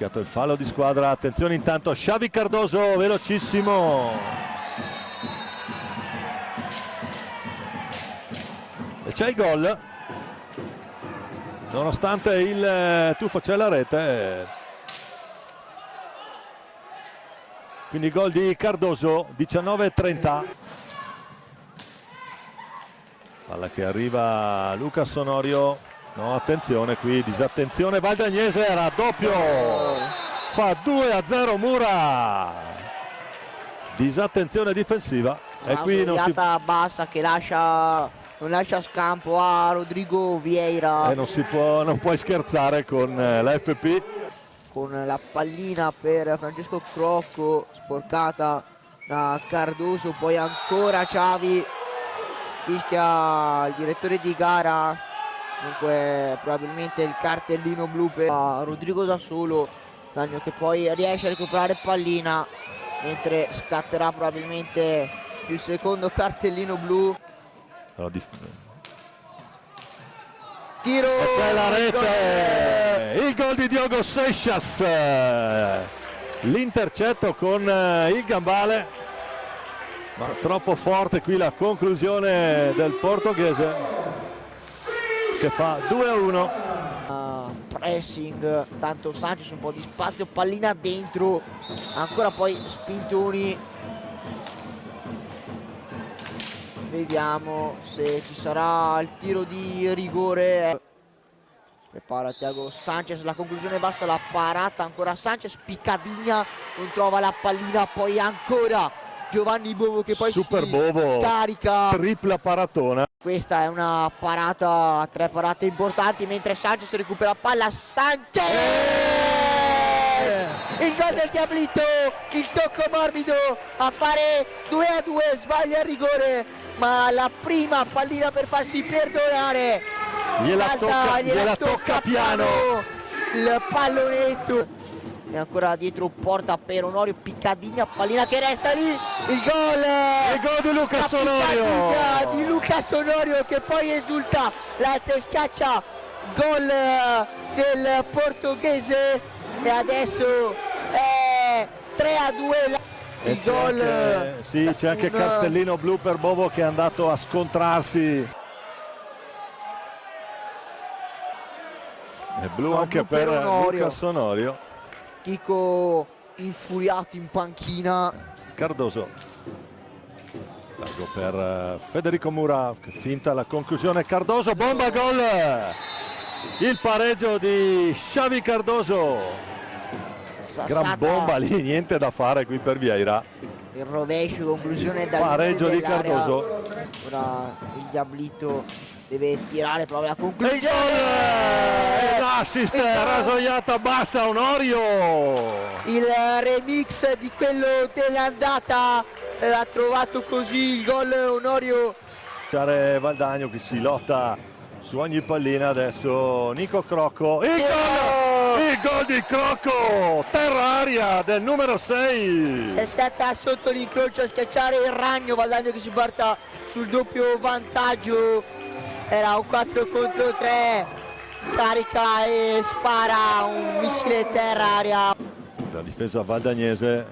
fischiato il fallo di squadra. Attenzione intanto Xavi Cardoso, velocissimo. E c'è il gol. Nonostante il tuffo c'è la rete. Quindi gol di Cardoso, 19-30. Palla che arriva a Lucas Onorio. No, attenzione qui, disattenzione. Valdagnese raddoppio. Fa 2-0 Mura. Disattenzione difensiva. E qui non si... bassa che non lascia scampo a Rodrigo Vieira. E non puoi scherzare con la FP. Con la pallina per Francesco Crocco, sporcata da Cardoso, poi ancora Xavi, fischia il direttore di gara, comunque probabilmente il cartellino blu per Rodrigo da solo, Dagno che poi riesce a recuperare pallina, mentre scatterà probabilmente il secondo cartellino blu. Tiro, e c'è la rete, il gol di Diogo Seixas, l'intercetto con il gambale, ma troppo forte qui la conclusione del portoghese che fa 2-1. Pressing, tanto Sanchez un po' di spazio, pallina dentro, ancora poi spintoni. Vediamo se ci sarà il tiro di rigore. Prepara Thiago Sanchez, la conclusione bassa, la parata ancora Sanchez, Piccadigna non trova la pallina, poi ancora Giovanni Bovo che poi Super si Bovo, carica. Tripla paratona. Questa è una parata, 3 parate importanti, mentre Sanchez recupera palla. Sanchez! Il gol del Diablito, il tocco morbido a fare 2-2, sbaglia il rigore, ma la prima pallina per farsi perdonare. Gliela tocca piano. Il pallonetto. E ancora dietro porta per Onorio, Piccadigna, pallina che resta lì, il gol di Lucas Onorio, di Lucas Onorio che poi esulta, la schiaccia, gol del portoghese e adesso è 3-2 il gol. Sì, c'è anche cartellino blu per Bovo che è andato a scontrarsi. E blu anche per Lucas Onorio. Chico infuriato in panchina. Cardoso, largo per Federico Mura che finta la conclusione. Cardoso, bomba, gol, il pareggio di Xavi Cardoso. Gran bomba lì, niente da fare qui per Vieira. Il rovescio, conclusione dal pareggio di Cardoso. Ora il Diablito deve tirare proprio la conclusione. L'assist rasoiata bassa Onorio. Il remix di quello dell'andata l'ha trovato così il gol Onorio. Valdagno che si lotta su ogni pallina. Adesso Nico Crocco. Il gol di Crocco, terra-aria del numero 6. Si setta sotto l'incrocio a schiacciare il ragno. Valdagno che si porta sul doppio vantaggio. Era un 4 contro 3, carica e spara un missile terra-aria. La difesa valdagnese.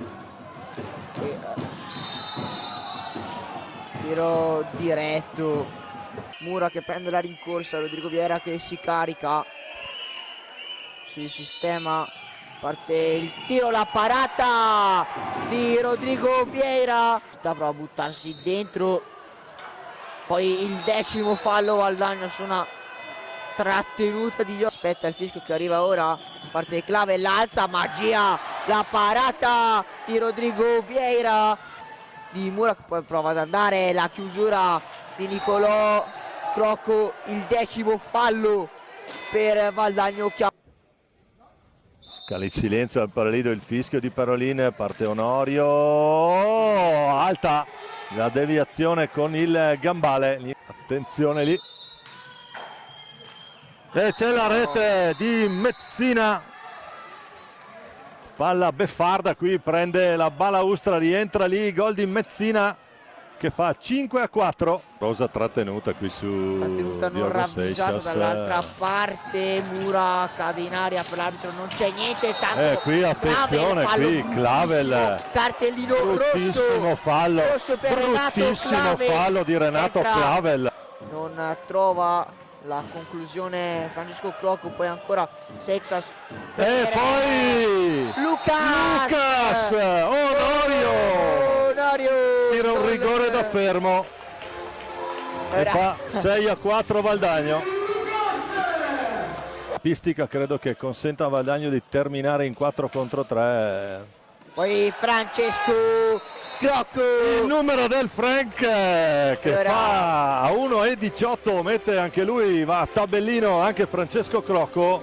Tiro diretto, Mura che prende la rincorsa, Rodrigo Vieira che si carica, si sistema, parte il tiro, la parata di Rodrigo Vieira, sta proprio a buttarsi dentro. Poi il 10° fallo Valdagno su una trattenuta di Gioia. Aspetta il fischio che arriva ora, parte Clave, l'alza, magia, la parata di Rodrigo Vieira, di Mura che poi prova ad andare, la chiusura di Nicolò Crocco, il 10° fallo per Valdagno. Cala il silenzio al paralido, il fischio di Parolin, parte Onorio, alta la deviazione con il gambale, attenzione lì. E c'è la rete di Mezzina, palla beffarda qui, prende la balaustra, rientra lì, gol di Mezzina che fa 5-4. Rosa trattenuta qui su Trattenuta non Diogo ravvisata Seixas. dall'altra parte. Mura cade in aria, per l'arbitro non c'è niente, tanto Qui attenzione, Clavel, fallo qui Clavel, bruttissimo, cartellino bruttissimo rosso, fallo, rosso per Renato bruttissimo Clavel, fallo di Renato entra, Clavel. non trova la conclusione Francesco Crocco, poi ancora Seixas E poi Lucas Onorio tira un rigore da fermo e fa 6-4 Valdagno. Pistica credo che consenta a Valdagno di terminare in 4 contro 3. poi Francesco Crocco, Il numero del Frank che Ora. fa a 1,18, mette anche lui, va a tabellino anche Francesco Crocco.